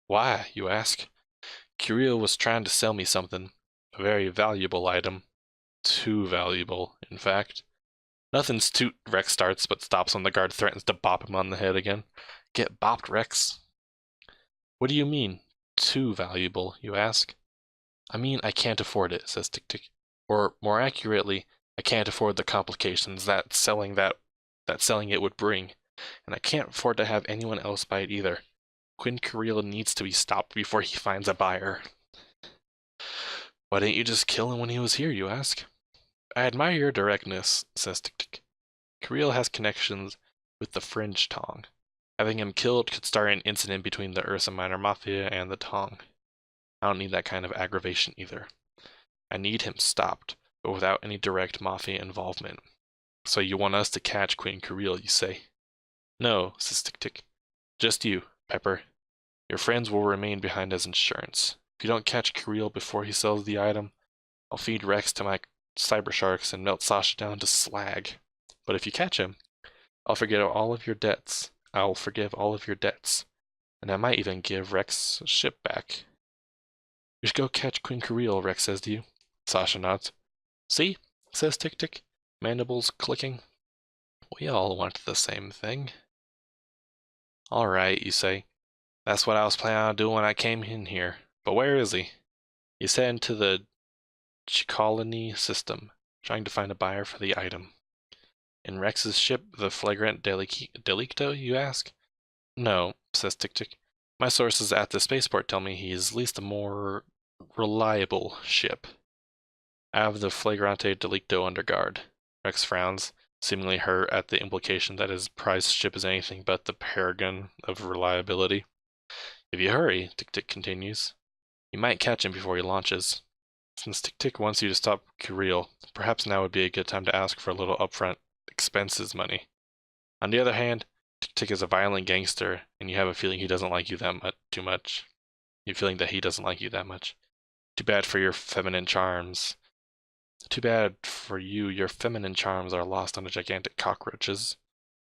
A: "Why?" you ask. "Carril was trying to sell me something, a very valuable item. Too valuable, in fact." "Nothing's too," Rex starts, but stops when the guard threatens to bop him on the head again. "Get bopped, Rex." "What do you mean, too valuable?" you ask. "I mean I can't afford it," says Tick Tick. "Or, more accurately, I can't afford the complications that selling it would bring. And I can't afford to have anyone else buy it either. Quinn Carril needs to be stopped before he finds a buyer." "Why didn't you just kill him when he was here?" you ask. "I admire your directness," says Tick Tick. "Carril has connections with the Fringe Tong. Having him killed could start an incident between the Ursa Minor Mafia and the Tong. I don't need that kind of aggravation either. I need him stopped, but without any direct Mafia involvement." "So you want us to catch Quinn Carril, you say?" "No," says Tick Tick. "Just you, Pepper. Your friends will remain behind as insurance. If you don't catch Carril before he sells the item, I'll feed Rex to my cyber sharks and melt Sasha down to slag. But if you catch him, I'll forgive all of your debts. And I might even give Rex ship back." "We should go catch Quinn Carril," Rex says to you. Sasha nods. "See?" says Tick Tick, mandibles clicking. "We all want the same thing." "All right," you say. "That's what I was planning on doing when I came in here. But where is he?" "He's heading to the Chicolini system, trying to find a buyer for the item." "In Rex's ship, the Flagrant Delicto, you ask?" "No," says Tick Tick. "My sources at the spaceport tell me he's at least a more reliable ship. I have the Flagrante Delicto under guard." Rex frowns, seemingly hurt at the implication that his prize ship is anything but the paragon of reliability. "If you hurry," Tick Tick continues, "you might catch him before he launches. Since Tick Tick wants you to stop Carril, perhaps now would be a good time to ask for a little upfront expenses money. On the other hand, Tick Tick is a violent gangster, and you have a feeling he doesn't like you too much. You're feeling that he doesn't like you that much. Too bad for your feminine charms. Too bad for you, your feminine charms are lost on the gigantic cockroaches.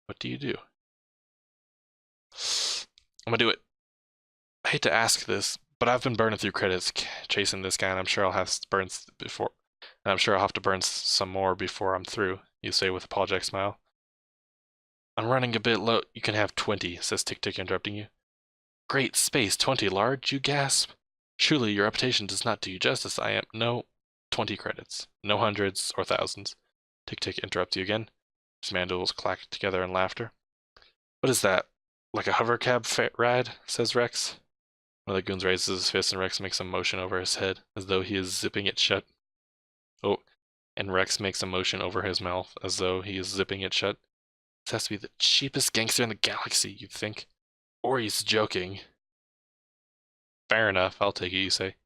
A: What do you do?" "I'm gonna do it. I hate to ask this, but I've been burning through credits chasing this guy, and I'm sure I'll have to burn some more before I'm through," you say with a apologetic smile. "I'm running a bit low." "You can have 20, says Tick Tick, interrupting you. "Great space, 20 large," you gasp. "Surely your reputation does not do you justice. I am—" "No, 20 credits. No hundreds or thousands." Tick Tick interrupts you again. His mandibles clack together in laughter. "What is that? Like a hovercab ride?" says Rex. One of the goons raises his fist and Rex makes a motion over his head, as though he is zipping it shut. Oh, and Rex makes a motion over his mouth, as though he is zipping it shut. "This has to be the cheapest gangster in the galaxy," you'd think. Or he's joking. "Fair enough, I'll take it," you say.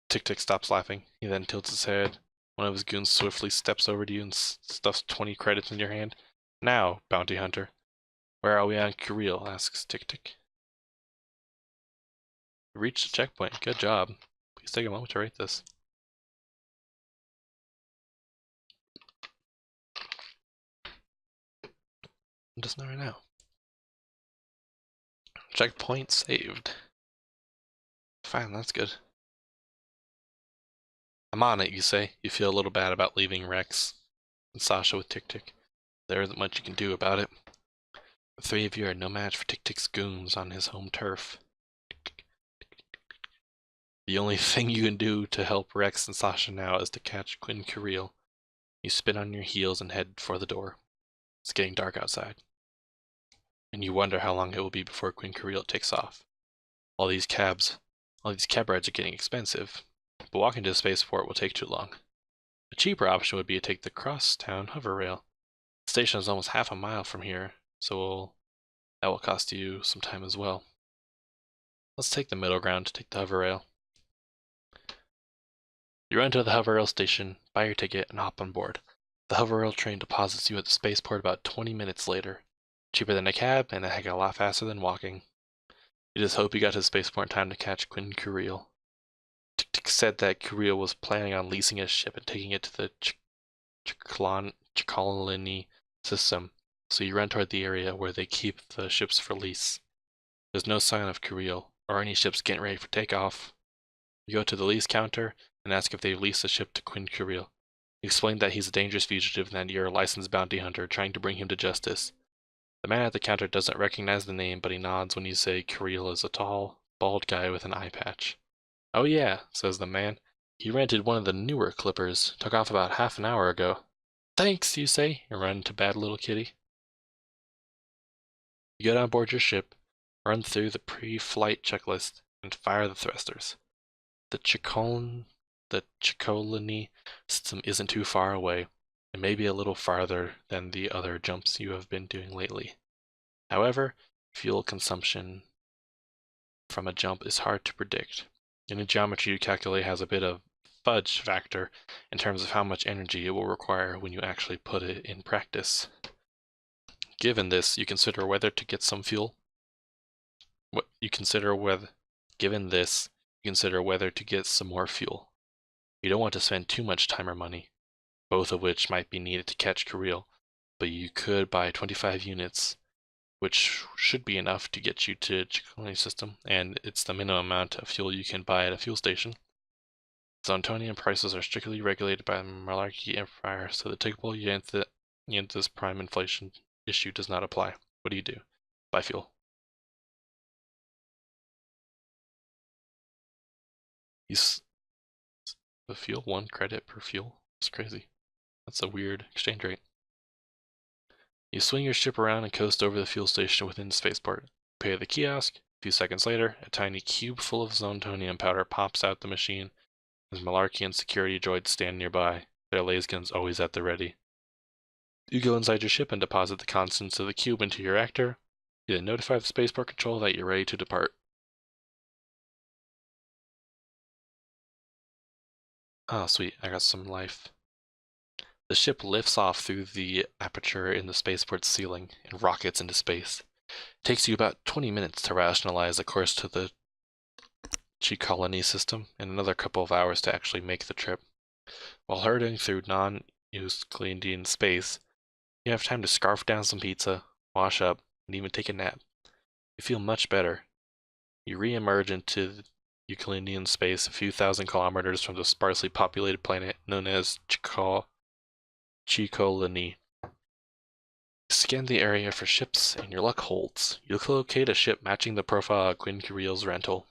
A: Tick Tick stops laughing. He then tilts his head One of his goons swiftly steps over to you and stuffs 20 credits in your hand. Now, bounty hunter. Where are we on Kirill? Asks Tick Tick. You reached the checkpoint. Good job. Please take a moment to rate this. Just not right now. Checkpoint saved. Fine, that's good. I'm on it, you say. You feel a little bad about leaving Rex and Sasha with Tick Tick. There isn't much you can do about it. The three of you are no match for Tick Tick's goons on his home turf. The only thing you can do to help Rex and Sasha now is to catch Quinn Kirill. You spin on your heels and head for the door. It's getting dark outside, and you wonder how long it will be before Quinn Kirill takes off. All these cab rides are getting expensive, but walking to the spaceport will take too long. A cheaper option would be to take the Crosstown hover rail. The station is almost half a mile from here, so that will cost you some time as well. Let's take the middle ground to take the hover rail. You run to the hover rail station, buy your ticket, and hop on board. The hover rail train deposits you at the spaceport about 20 minutes later. Cheaper than a cab, and a heck of a lot faster than walking. You just hope you got to the spaceport in time to catch Quinn Kirill. Tick Tick said that Kirill was planning on leasing his ship and taking it to the Chicalani system, so you run toward the area where they keep the ships for lease. There's no sign of Kirill, or any ships getting ready for takeoff. You go to the lease counter and ask if they've leased the ship to Quinn Kirill. You explain that he's a dangerous fugitive and that you're a licensed bounty hunter trying to bring him to justice. The man at the counter doesn't recognize the name, but he nods when you say Kirill is a tall, bald guy with an eye patch. Oh yeah, says the man. He rented one of the newer clippers, took off about half an hour ago. Thanks, you say, and run to Bad Little Kitty. You get on board your ship, run through the pre-flight checklist, and fire the thrusters. The Chicalani system isn't too far away, and maybe a little farther than the other jumps you have been doing lately. However, fuel consumption from a jump is hard to predict. Any geometry you calculate has a bit of fudge factor in terms of how much energy it will require when you actually put it in practice. Given this, you consider whether to get some fuel. Given this, you consider whether to get some more fuel. You don't want to spend too much time or money, both of which might be needed to catch Kirill, but you could buy 25 units, which should be enough to get you to Chicalani system, and it's the minimum amount of fuel you can buy at a fuel station. Zontonian prices are strictly regulated by the Malarkey Empire, so the typical Yanthus prime inflation issue does not apply. What do you do? Buy fuel. The fuel, 1 credit per fuel. It's crazy. That's a weird exchange rate. You swing your ship around and coast over the fuel station within the spaceport. Pay the kiosk. A few seconds later, a tiny cube full of Zontonium powder pops out the machine as Malarkey and security droids stand nearby, their lasguns always at the ready. You go inside your ship and deposit the contents of the cube into your reactor. You then notify the spaceport control that you're ready to depart. Oh, sweet, I got some life. The ship lifts off through the aperture in the spaceport's ceiling and rockets into space. It takes you about 20 minutes to rationalize a course to the Chicalani system, and another couple of hours to actually make the trip. While hurtling through non-Euclidean space, you have time to scarf down some pizza, wash up, and even take a nap. You feel much better. You re-emerge into Euclidean space a few thousand kilometers from the sparsely populated planet known as Chicalani. Scan the area for ships, and your luck holds. You locate a ship matching the profile of Quinn Kirill's rental,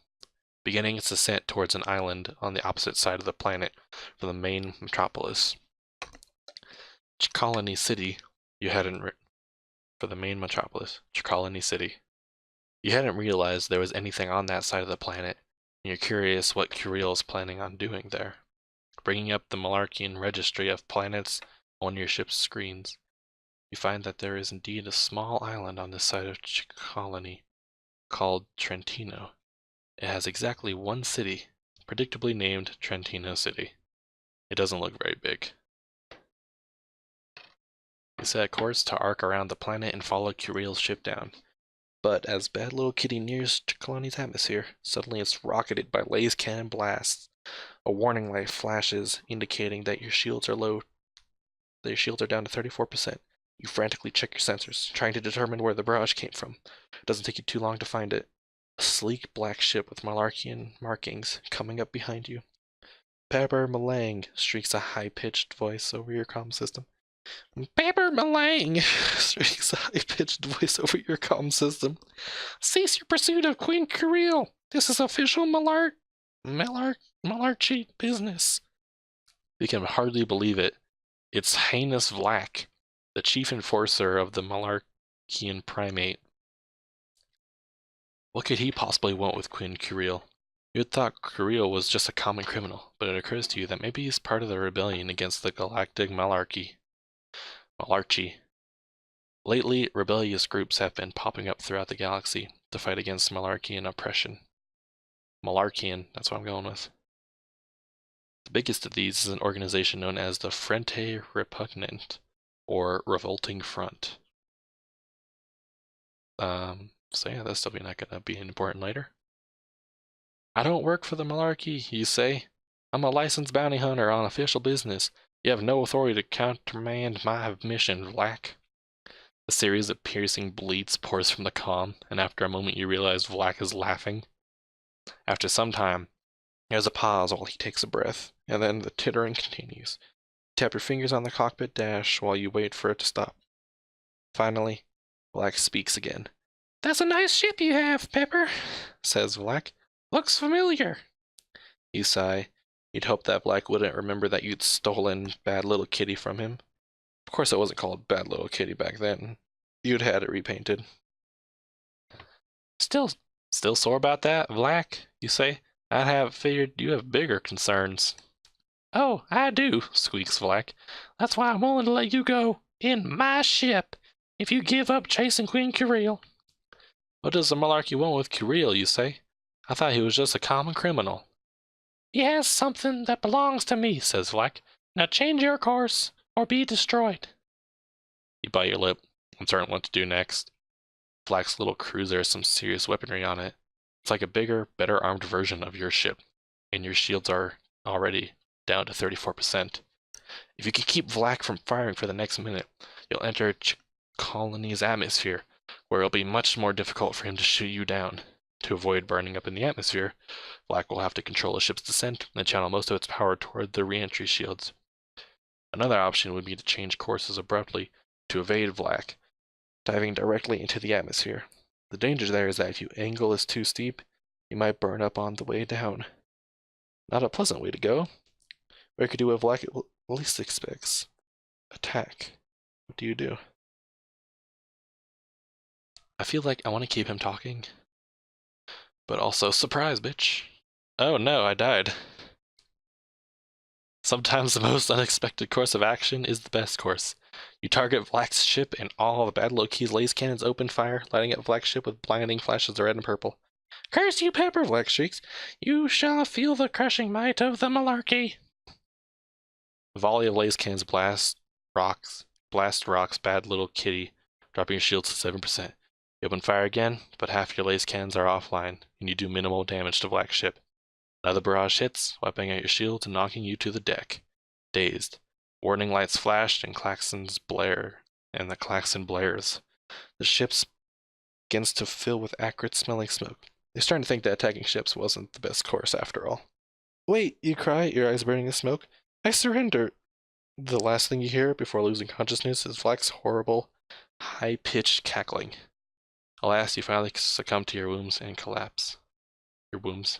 A: beginning its ascent towards an island on the opposite side of the planet from the main metropolis. Chicalani City, you hadn't realized there was anything on that side of the planet, and you're curious what Kirill is planning on doing there. Bringing up the Malarkian registry of planets on your ship's screens, you find that there is indeed a small island on this side of Chicalani called Trentino. It has exactly one city, predictably named Trentino City. It doesn't look very big. He set a course to arc around the planet and follow Curiel's ship down. But as Bad Little Kitty nears Trelawney's atmosphere, suddenly it's rocketed by laser cannon blasts. A warning light flashes, indicating that your shields are low. Your shields are down to 34%. You frantically check your sensors, trying to determine where the barrage came from. It doesn't take you too long to find it. A sleek black ship with Malarkian markings coming up behind you. Pepper Malang, shrieks a high-pitched voice over your comm system. Pepper Malang, shrieks a high-pitched voice over your comm system. Cease your pursuit of Queen Curiel. This is official Malarchy business. You can hardly believe it. It's Heinous Vlack, the chief enforcer of the Malarkian primate. What could he possibly want with Queen Curiel? You had thought Curiel was just a common criminal, but it occurs to you that maybe he's part of the rebellion against the Galactic Malarchy. Lately, rebellious groups have been popping up throughout the galaxy to fight against Malarkian oppression. Malarkian, that's what I'm going with. The biggest of these is an organization known as the Frente Repugnant, or Revolting Front. So yeah, that's still not gonna be important later. I don't work for the Malarchy, you say. I'm a licensed bounty hunter on official business. You have no authority to countermand my mission, Vlack. A series of piercing bleats pours from the comm, and after a moment you realize Vlack is laughing. After some time, there's a pause while he takes a breath, and then the tittering continues. Tap your fingers on the cockpit dash while you wait for it to stop. Finally, Vlack speaks again. That's a nice ship you have, Pepper, says Vlack. Looks familiar. You sigh. You'd hope that Vlack wouldn't remember that you'd stolen Bad Little Kitty from him. Of course it wasn't called Bad Little Kitty back then. You'd had it repainted. Still sore about that, Vlack, you say? I'd have figured you have bigger concerns. Oh, I do, squeaks Vlack. That's why I'm willing to let you go in my ship if you give up chasing Queen Curiel. What does the Malarchy want with Curiel, you say? I thought he was just a common criminal. He has something that belongs to me, says Vlack. Now change your course, or be destroyed. You bite your lip, uncertain what to do next. Vlack's little cruiser has some serious weaponry on it. It's like a bigger, better armed version of your ship, and your shields are already down to 34%. If you can keep Vlack from firing for the next minute, you'll enter Colony's atmosphere, where it'll be much more difficult for him to shoot you down. To avoid burning up in the atmosphere, Vlack will have to control the ship's descent and channel most of its power toward the re-entry shields. Another option would be to change courses abruptly to evade Vlack, diving directly into the atmosphere. The danger there is that if your angle is too steep, you might burn up on the way down. Not a pleasant way to go. Or you could do what Vlack least expects. Attack. What do you do? I feel like I want to keep him talking. But also, surprise, bitch. Oh no, I died. Sometimes the most unexpected course of action is the best course. You target Vlack's ship and all the Bad Little Kitty's laser cannons open fire, lighting up Vlack's ship with blinding flashes of red and purple. Curse you, Pepper, Vlack shrieks. You shall feel the crushing might of the Malarchy. A volley of laser cannons blast rocks Bad Little Kitty, dropping your shields to 7%. You open fire again, but half your laser cannons are offline, and you do minimal damage to Vlack's ship. Another barrage hits, wiping out your shields and knocking you to the deck. Dazed. Warning lights flashed and claxons blare, and the klaxon blares. The ship begins to fill with acrid smelling smoke. You're starting to think that attacking ships wasn't the best course after all. Wait, you cry, your eyes burning in smoke. I surrender. The last thing you hear before losing consciousness is Vlack's horrible, high-pitched cackling. Alas, you finally succumb to your wounds and collapse. Your wounds.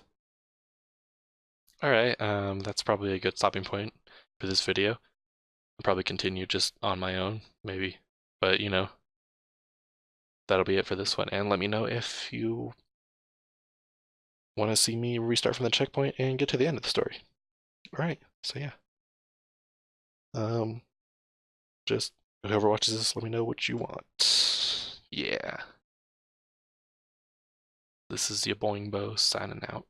A: Alright, that's probably a good stopping point for this video. I'll probably continue just on my own, maybe. But, you know, that'll be it for this one. And let me know if you want to see me restart from the checkpoint and get to the end of the story. Alright, so yeah. Just whoever watches this, let me know what you want. Yeah. This is your Boing Bo signing out.